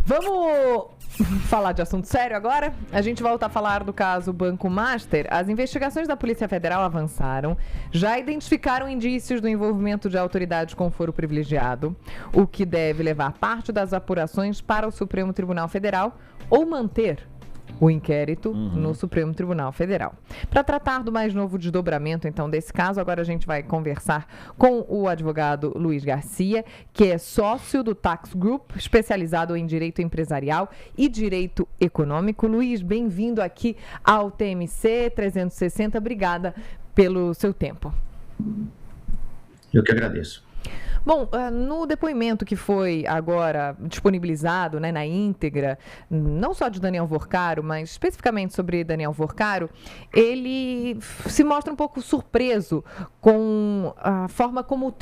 Vamos falar de assunto sério agora? A gente volta a falar do caso Banco Master. As investigações da Polícia Federal avançaram, já identificaram indícios do envolvimento de autoridades com foro privilegiado, o que deve levar parte das apurações para o Supremo Tribunal Federal ou manter o inquérito no Supremo Tribunal Federal. Para tratar do mais novo desdobramento, então, desse caso, agora a gente vai conversar com o advogado Luiz Garcia, que é sócio do Tax Group, especializado em direito empresarial e direito econômico. Luiz, bem-vindo aqui ao TMC 360. Obrigada pelo seu tempo. Eu que agradeço. Bom, no depoimento que foi agora disponibilizado, né, na íntegra, não só de Daniel Vorcaro, mas especificamente sobre Daniel Vorcaro, ele se mostra um pouco surpreso com a forma como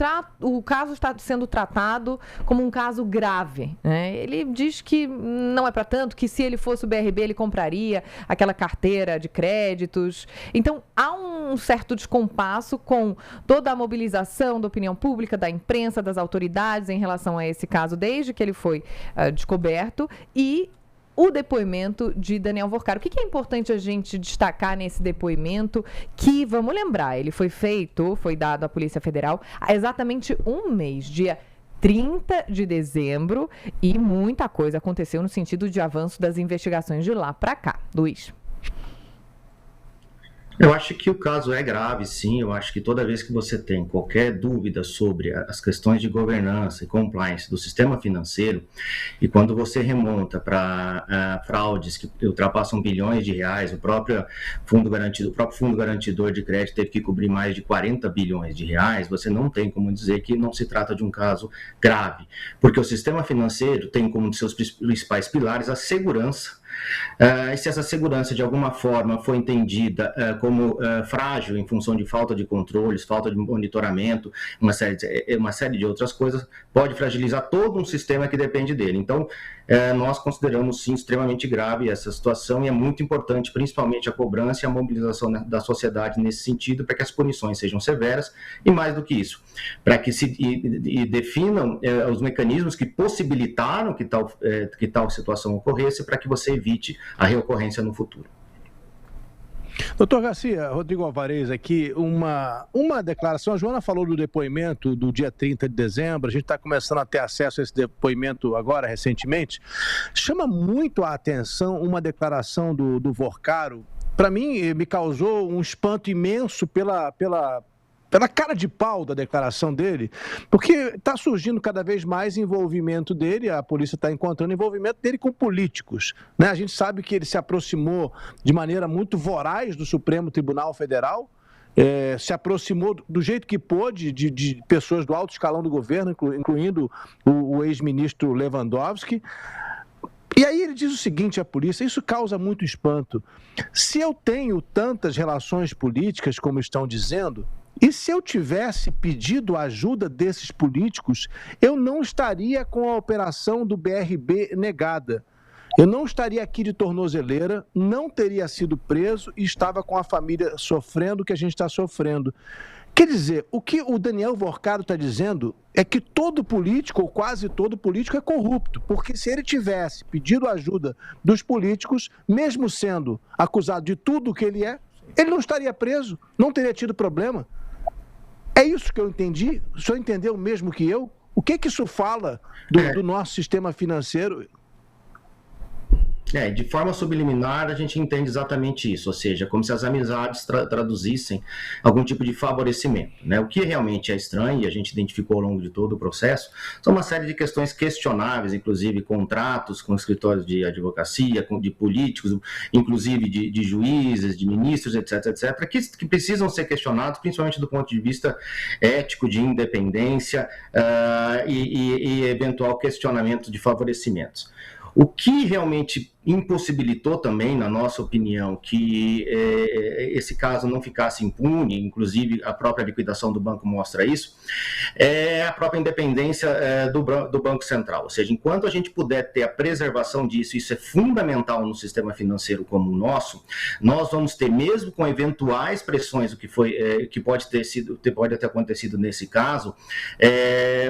o caso está sendo tratado como um caso grave, né? Ele diz que não é para tanto, que se ele fosse o BRB ele compraria aquela carteira de créditos. Então, há um certo descompasso com toda a mobilização da opinião pública, da imprensa, das autoridades em relação a esse caso, desde que ele foi descoberto, e o depoimento de Daniel Vorcaro. O que é importante a gente destacar nesse depoimento? Que, vamos lembrar, ele foi dado à Polícia Federal há exatamente um mês, dia 30 de dezembro, e muita coisa aconteceu no sentido de avanço das investigações de lá para cá. Luiz. Eu acho que o caso é grave, sim. Eu acho que toda vez que você tem qualquer dúvida sobre as questões de governança e compliance do sistema financeiro, e quando você remonta para fraudes que ultrapassam bilhões de reais, o próprio fundo garantidor de crédito teve que cobrir mais de 40 bilhões de reais, você não tem como dizer que não se trata de um caso grave, porque o sistema financeiro tem como um de seus principais pilares a segurança. E se essa segurança de alguma forma foi entendida como frágil em função de falta de controles, falta de monitoramento, uma série de outras coisas, pode fragilizar todo um sistema que depende dele. Então, nós consideramos sim extremamente grave essa situação, e é muito importante, principalmente a cobrança e a mobilização da sociedade nesse sentido, para que as punições sejam severas e, mais do que isso, para que se definam os mecanismos que possibilitaram que tal situação ocorresse, para que você evite a reocorrência no futuro. Doutor Garcia, Rodrigo Alvarez aqui, uma declaração, a Joana falou do depoimento do dia 30 de dezembro, a gente está começando a ter acesso a esse depoimento agora, recentemente. Chama muito a atenção uma declaração do Vorcaro. Para mim, me causou um espanto imenso pela cara de pau da declaração dele, porque está surgindo cada vez mais envolvimento dele, a polícia está encontrando envolvimento dele com políticos, né? A gente sabe que ele se aproximou de maneira muito voraz do Supremo Tribunal Federal, se aproximou do jeito que pôde de pessoas do alto escalão do governo, incluindo o ex-ministro Lewandowski. E aí ele diz o seguinte à polícia, isso causa muito espanto: se eu tenho tantas relações políticas como estão dizendo, e se eu tivesse pedido a ajuda desses políticos, eu não estaria com a operação do BRB negada. Eu não estaria aqui de tornozeleira, não teria sido preso e estava com a família sofrendo o que a gente está sofrendo. Quer dizer, o que o Daniel Vorcaro está dizendo é que todo político, ou quase todo político, é corrupto, porque se ele tivesse pedido ajuda dos políticos, mesmo sendo acusado de tudo o que ele não estaria preso, não teria tido problema. É isso que eu entendi? O senhor entendeu mesmo que eu? O que isso fala do nosso sistema financeiro? De forma subliminar, a gente entende exatamente isso, ou seja, como se as amizades traduzissem algum tipo de favorecimento, né? O que realmente é estranho, e a gente identificou ao longo de todo o processo, são uma série de questões questionáveis, inclusive contratos com escritórios de advocacia, de políticos, inclusive de juízes, de ministros, etc., que precisam ser questionados, principalmente do ponto de vista ético, de independência e eventual questionamento de favorecimentos. O que realmente impossibilitou também, na nossa opinião, que esse caso não ficasse impune, inclusive a própria liquidação do banco mostra isso, é a própria independência do Banco Central. Ou seja, enquanto a gente puder ter a preservação disso, isso é fundamental no sistema financeiro como o nosso, nós vamos ter, mesmo com eventuais pressões, o que pode ter acontecido nesse caso,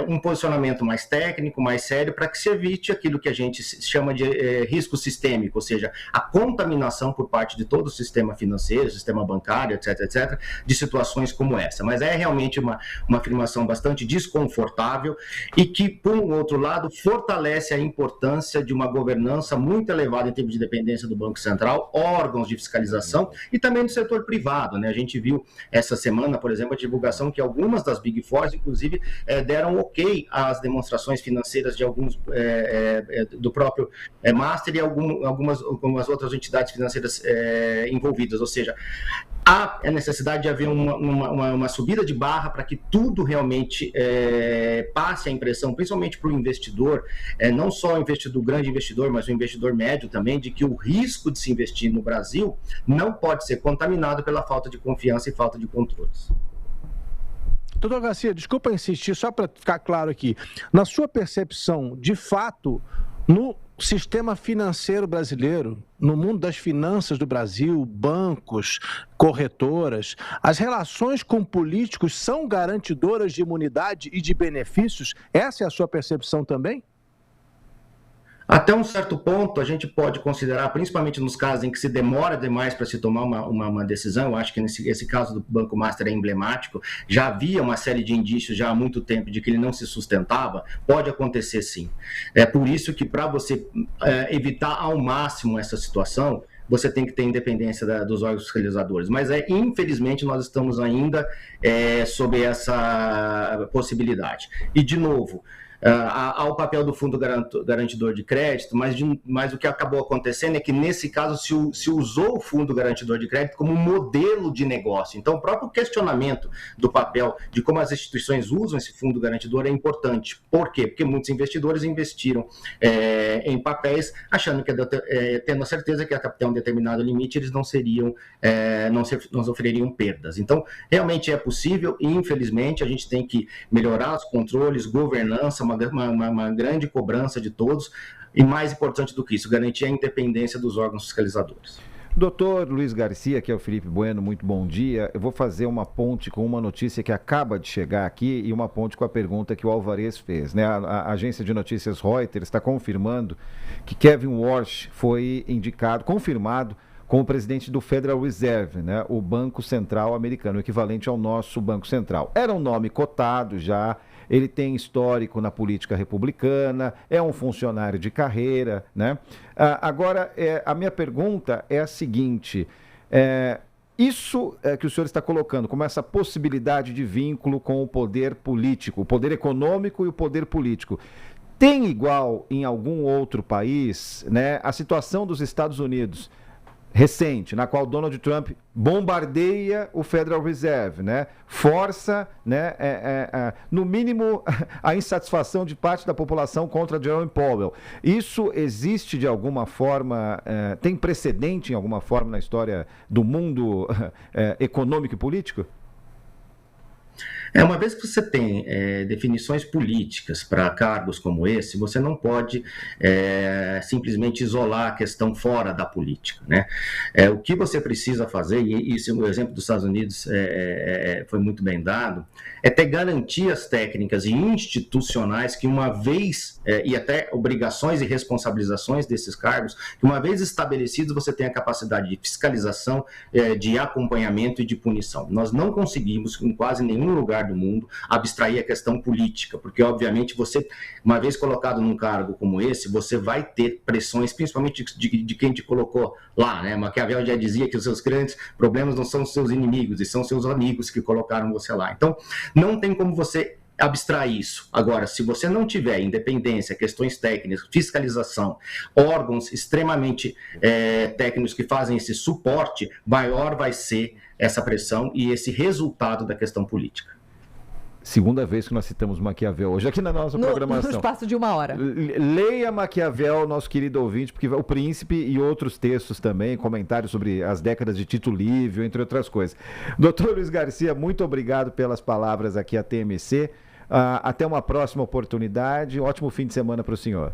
um posicionamento mais técnico, mais sério, para que se evite aquilo que a gente chama de risco sistêmico, ou seja, a contaminação por parte de todo o sistema financeiro, sistema bancário, etc., de situações como essa. Mas é realmente uma afirmação bastante desconfortável e que, por um outro lado, fortalece a importância de uma governança muito elevada em termos de dependência do Banco Central, órgãos de fiscalização e também do setor privado, né? A gente viu essa semana, por exemplo, a divulgação que algumas das Big Four, inclusive, deram ok às demonstrações financeiras de alguns do próprio Master e algumas outras entidades financeiras envolvidas, ou seja, há a necessidade de haver uma subida de barra para que tudo realmente passe a impressão, principalmente para o investidor, não só o grande investidor, mas o investidor médio também, de que o risco de se investir no Brasil não pode ser contaminado pela falta de confiança e falta de controles. Doutor Garcia, desculpa insistir, só para ficar claro aqui. Na sua percepção, de fato, no sistema financeiro brasileiro, no mundo das finanças do Brasil, bancos, corretoras, as relações com políticos são garantidoras de imunidade e de benefícios? Essa é a sua percepção também? Até um certo ponto, a gente pode considerar, principalmente nos casos em que se demora demais para se tomar uma decisão, eu acho que esse caso do Banco Master é emblemático, já havia uma série de indícios já há muito tempo de que ele não se sustentava, pode acontecer sim. É por isso que, para você evitar ao máximo essa situação, você tem que ter independência dos órgãos fiscalizadores. Mas, infelizmente, nós estamos ainda sob essa possibilidade. E, de novo, há o papel do fundo garantidor de crédito, mas o que acabou acontecendo é que, nesse caso, se usou o fundo garantidor de crédito como um modelo de negócio. Então, o próprio questionamento do papel, de como as instituições usam esse fundo garantidor é importante. Por quê? Porque muitos investidores investiram em papéis, achando que, tendo a certeza que até um determinado limite, eles não sofreriam perdas. Então, realmente é possível e, infelizmente, a gente tem que melhorar os controles, governança, uma grande cobrança de todos e, mais importante do que isso, garantir a independência dos órgãos fiscalizadores. Doutor Luiz Garcia, que é o Felipe Bueno, muito bom dia. Eu vou fazer uma ponte com uma notícia que acaba de chegar aqui e uma ponte com a pergunta que o Alvarez fez, né? A agência de notícias Reuters está confirmando que Kevin Warsh foi confirmado como presidente do Federal Reserve, né? O Banco Central americano, equivalente ao nosso Banco Central. Era um nome cotado já. Ele tem histórico na política republicana, é um funcionário de carreira, né? Agora, a minha pergunta é a seguinte, isso que o senhor está colocando como essa possibilidade de vínculo com o poder político, o poder econômico e o poder político, tem igual em algum outro país, né? A situação dos Estados Unidos recente, na qual Donald Trump bombardeia o Federal Reserve, né? Força, né, no mínimo, a insatisfação de parte da população contra Jerome Powell. Isso existe de alguma forma, tem precedente em alguma forma na história do mundo econômico e político? Uma vez que você tem definições políticas para cargos como esse, você não pode simplesmente isolar a questão fora da política, né? O que você precisa fazer, e isso, o exemplo dos Estados Unidos foi muito bem dado, é ter garantias técnicas e institucionais que, uma vez, e até obrigações e responsabilizações desses cargos, que, uma vez estabelecidos, você tem a capacidade de fiscalização, de acompanhamento e de punição. Nós não conseguimos, em quase nenhum lugar do mundo, abstrair a questão política, porque, obviamente, você, uma vez colocado num cargo como esse, você vai ter pressões, principalmente de quem te colocou lá, né? Maquiavel já dizia que os seus grandes problemas não são os seus inimigos, e são seus amigos que colocaram você lá. Então, não tem como você abstrair isso. Agora, se você não tiver independência, questões técnicas, fiscalização, órgãos extremamente técnicos que fazem esse suporte, maior vai ser essa pressão e esse resultado da questão política. Segunda vez que nós citamos Maquiavel hoje aqui na nossa programação. No espaço de 1 hora. Leia Maquiavel, nosso querido ouvinte, porque O Príncipe e outros textos também, comentários sobre as décadas de Tito Livio, entre outras coisas. Doutor Luiz Garcia, muito obrigado pelas palavras aqui à TMC. Até uma próxima oportunidade. Ótimo fim de semana para o senhor.